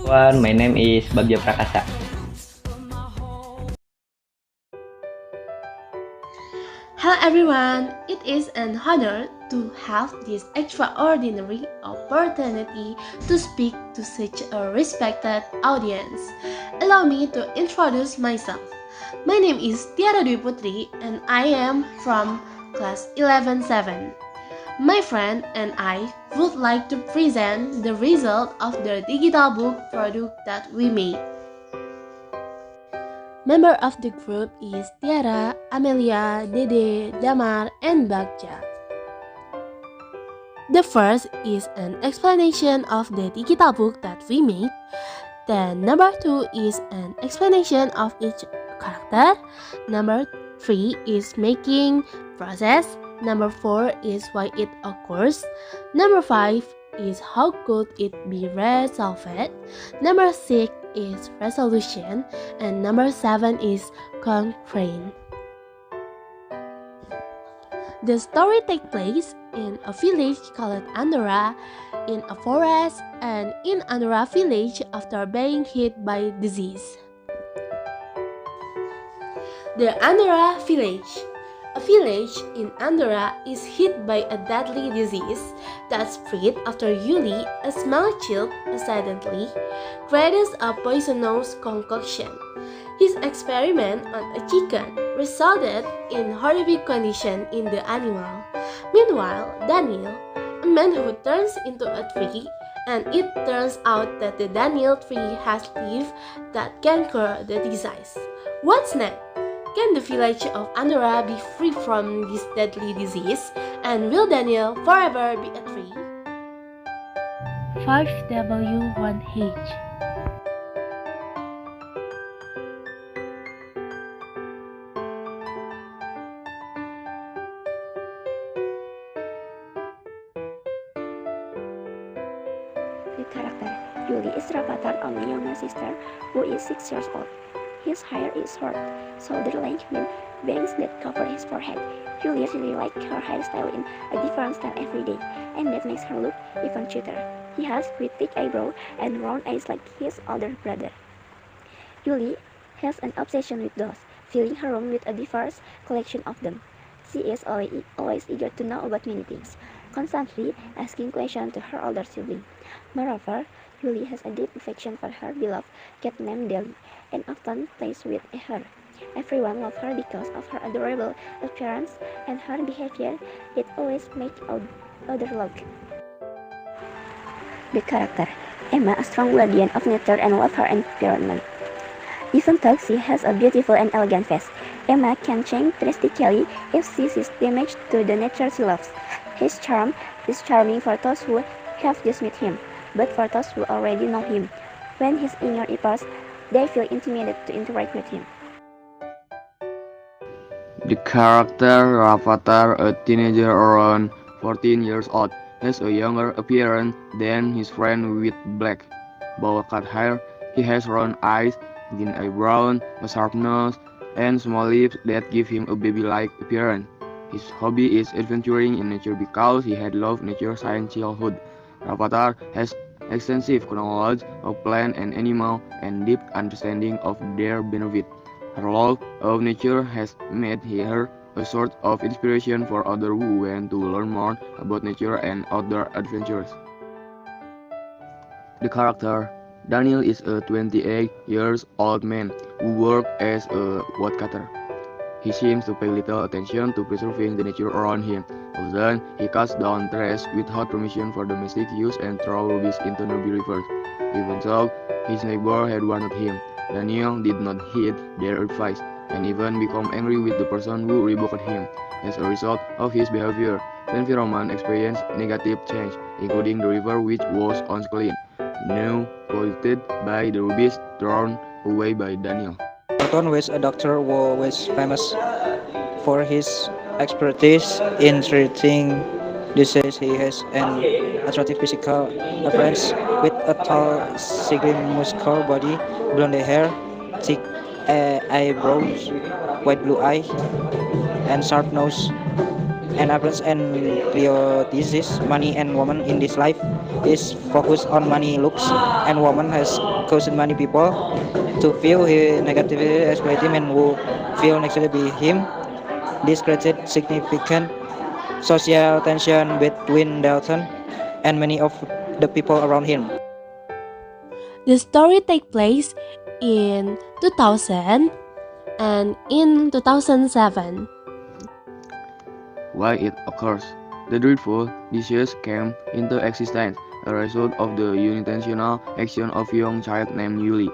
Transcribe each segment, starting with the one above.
Everyone, my name is BAGJA Prakasa. Hello everyone, it is an honor to have this extraordinary opportunity to speak to such a respected audience. Allow me to introduce myself. My name is Tiara Dwi Putri and I am from class 11-7. My friend and I would like to present the result of the digital book product that we made. Member of the group is Tiara, Amelia, DEDE, DAMAR, and BAGJA. The first is an explanation of the digital book that we made. Then number 2 is an explanation of each character. Number 3 is making process. Number 4 is why it occurs. Number 5 is how could it be resolved. Number 6 is resolution, and number 7 is concrete. The story takes place in a village called Andorra, in a forest, and in Andorra village after being hit by disease. The Andorra village. A village in Andorra is hit by a deadly disease that spread after Yuli, a small child, accidentally created a poisonous concoction. His experiment on a chicken resulted in horrific condition in the animal. Meanwhile, Daniel, a man who turns into a tree, and it turns out that the Daniel tree has leaves that can cure the disease. What's next? Can the village of Andorra be free from this deadly disease? And will Daniel forever be a tree? 5W1H. The character Yuli is Rafathar, a younger sister who is 6 years old. His hair is short, shoulder-length with bangs that cover his forehead. Yuli really likes her hairstyle in a different style every day, and that makes her look even cuter. He has pretty thick eyebrows and round eyes like his older brother. Yuli has an obsession with dolls, filling her room with a diverse collection of them. She is always eager to know about many things, constantly asking questions to her older sibling. Moreover, Yuli has a deep affection for her beloved cat named Deli, and often plays with her. Everyone loves her because of her adorable appearance and her behavior. It always makes others laugh. The character Emma, a strong guardian of nature and loves her environment. Even though she has a beautiful and elegant face, Emma can change drastically if she sees damage to the nature she loves. His charm is charming for those who have just met him, but for those who already know him, when his inner appears, they feel intimidated to interact with him. The character Rafathar, a teenager around 14 years old, has a younger appearance than his friend with black, bowl-cut hair. He has round eyes, thin eyebrows, a sharp nose, and small lips that give him a baby-like appearance. His hobby is adventuring in nature because he had loved nature since childhood. Rafathar has extensive knowledge of plants and animals and deep understanding of their benefit. Her love of nature has made her a sort of inspiration for others who want to learn more about nature and outdoor adventures. The character Daniel is a 28-year-old man who works as a woodcutter. He seems to pay little attention to preserving the nature around him. Often, he cuts down trees without permission for domestic use and throws rubbish into nearby rivers. Even so, his neighbor had warned him. Daniel did not heed their advice and even became angry with the person who rebuked him. As a result of his behavior, the environment experienced negative change, including the river which was once clean, now polluted by the rubbish thrown away by Daniel. Norton was a doctor who was famous for his expertise in treating disease. He has an attractive physical appearance with a tall, slim, muscular body, blonde hair, thick eyebrows, white blue eye, and sharp nose. an appearance and prioritizes money and woman in this life is focused on money, looks, and woman has caused many people to feel he negatively exploit him and who feel negatively by him. This created significant social tension between Dalton and many of the people around him. The story takes place in 2000 and in 2007. Why it occurs? The dreadful disease came into existence as a result of the unintentional action of a young child named Yuli.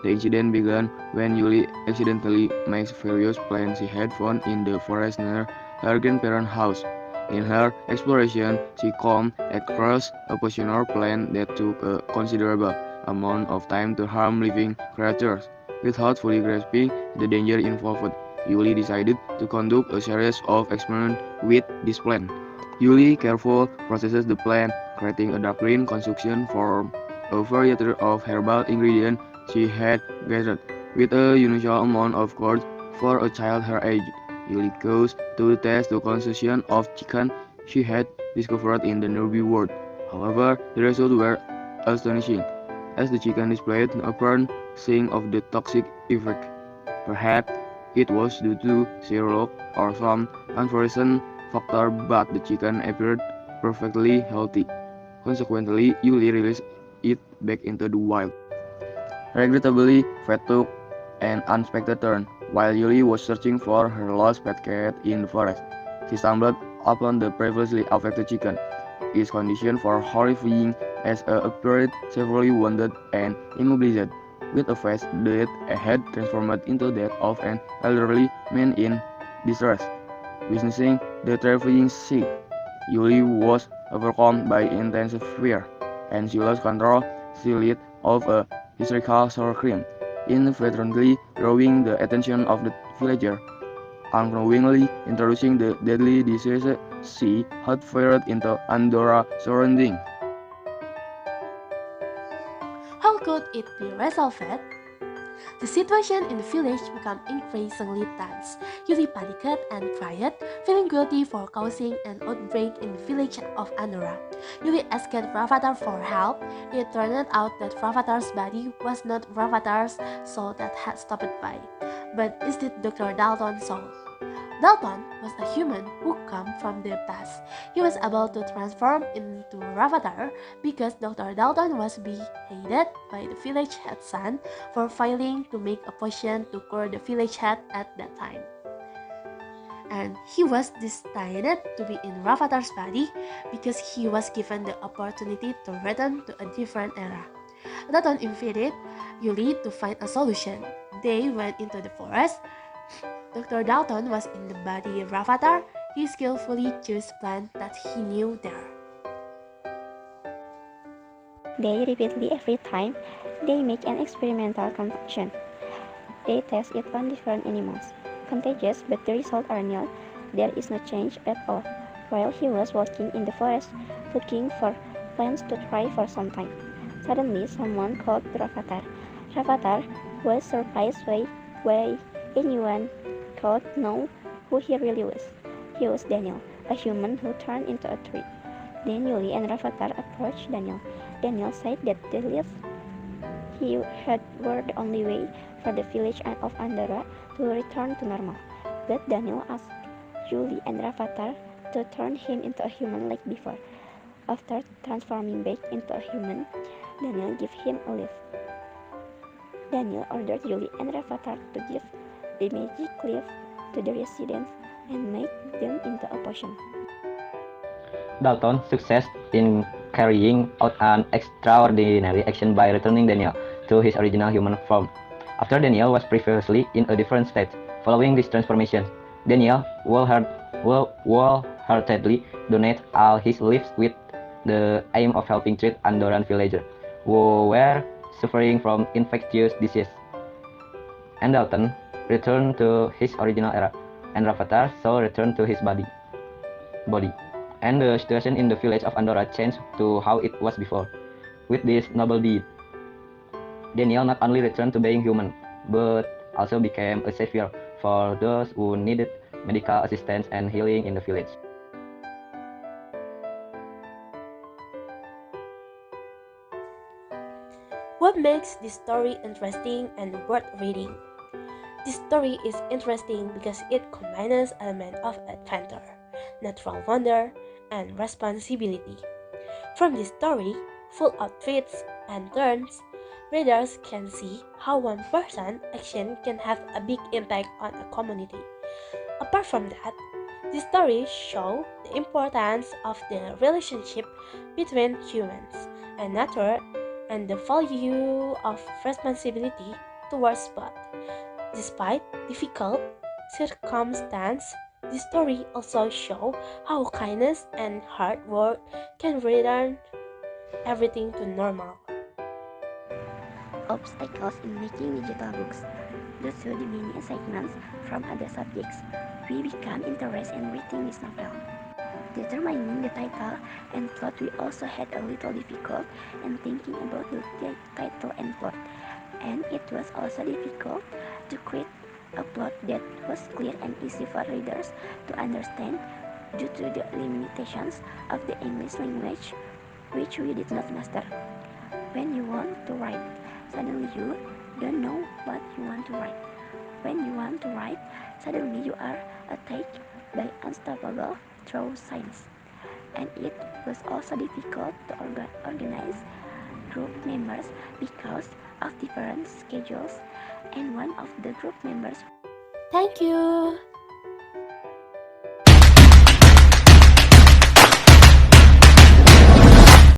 The incident began when Yuli accidentally makes various plants she had found in the forest near her grandparents' house. In her exploration, she came across a poisonous plant that took a considerable amount of time to harm living creatures. Without fully grasping the danger involved, Yuli decided to conduct a series of experiments with this plant. Yuli carefully processes the plant, creating a dark green construction from a variety of herbal ingredients she had gathered. With a unusual amount of courage for a child her age, Yuli goes to test the consumption of chicken she had discovered in the nearby world. However, the results were astonishing, as the chicken displayed no apparent sign of the toxic effect. Perhaps it was due to sheer or some unforeseen factor, but the chicken appeared perfectly healthy. Consequently, Yuli released it back into the wild. Regrettably, fate took an unexpected turn. While Yuli was searching for her lost pet cat in the forest, she stumbled upon the previously affected chicken. Its condition was horrifying as it appeared severely wounded and immobilized, with a face that had transformed into that of an elderly man in distress. Witnessing the terrifying sight, Yuli was overcome by intense fear, and she lost control. She let off a hysterical scream, inadvertently drawing the attention of the villager. Unknowingly introducing the deadly disease she had feared into Andora's surroundings. How could it be resolved? The situation in the village became increasingly tense. Yuli panicked and cried, feeling guilty for causing an outbreak in the village of Andorra. Yuli asked Rafathar for help. It turned out that Rafathar's body was not Rafathar's soul that had stopped by, but instead Dr. Dalton's soul. Dalton was a human who came from the past. He was able to transform into Rafathar because Dr. Dalton was beheaded by the village head's son for failing to make a potion to cure the village head at that time. And he was destined to be in Rafathar's body because he was given the opportunity to return to a different era. Dalton invited Yuli to find a solution. They went into the forest. Dr. Dalton was in the body of Rafathar. He skillfully chose plant that he knew there. They repeatedly every time they make an experimental concoction. They test it on different animals. Contagious, but the results are nil. There is no change at all. While he was walking in the forest, looking for plants to try for some time, suddenly someone called Rafathar. Rafathar was surprised why anyone could know who he really was. He was Daniel, a human who turned into a tree. Then Yuli and Rafathar approached Daniel. Daniel said that the leaves he had were the only way for the village of Andorra to return to normal. But Daniel asked Yuli and Rafathar to turn him into a human like before. After transforming back into a human, Daniel gave him a leaf. Daniel ordered Yuli and Rafathar to give the magic leaf to the residents and make them into a potion. Dalton's success in carrying out an extraordinary action by returning Daniel to his original human form. After Daniel was previously in a different state, following this transformation, Daniel wholeheartedly donated all his leaves with the aim of helping treat Andorran villagers who were suffering from infectious disease. And Dalton returned to his original era, and Rafathar so returned to his body. And the situation in the village of Andorra changed to how it was before. With this noble deed, Daniel not only returned to being human, but also became a savior for those who needed medical assistance and healing in the village. What makes this story interesting and worth reading? This story is interesting because it combines elements of adventure, natural wonder, and responsibility. From this story, full of twists and turns, readers can see how one person's action can have a big impact on a community. Apart from that, the stories show the importance of the relationship between humans and nature and the value of responsibility towards both. Despite difficult circumstances, the story also shows how kindness and hard work can return everything to normal. Obstacles in making digital books. Due to the many assignments from other subjects, we become interested in reading this novel. Determining the title and plot, we also had a little difficult in thinking about the title and plot, and it was also difficult to create a plot that was clear and easy for readers to understand due to the limitations of the English language, which we did not master. When you want to write, suddenly you don't know what you want to write. When you want to write, suddenly you are attacked by unstoppable through science. And it was also difficult to organize group members because of different schedules, and one of the group members Thank you!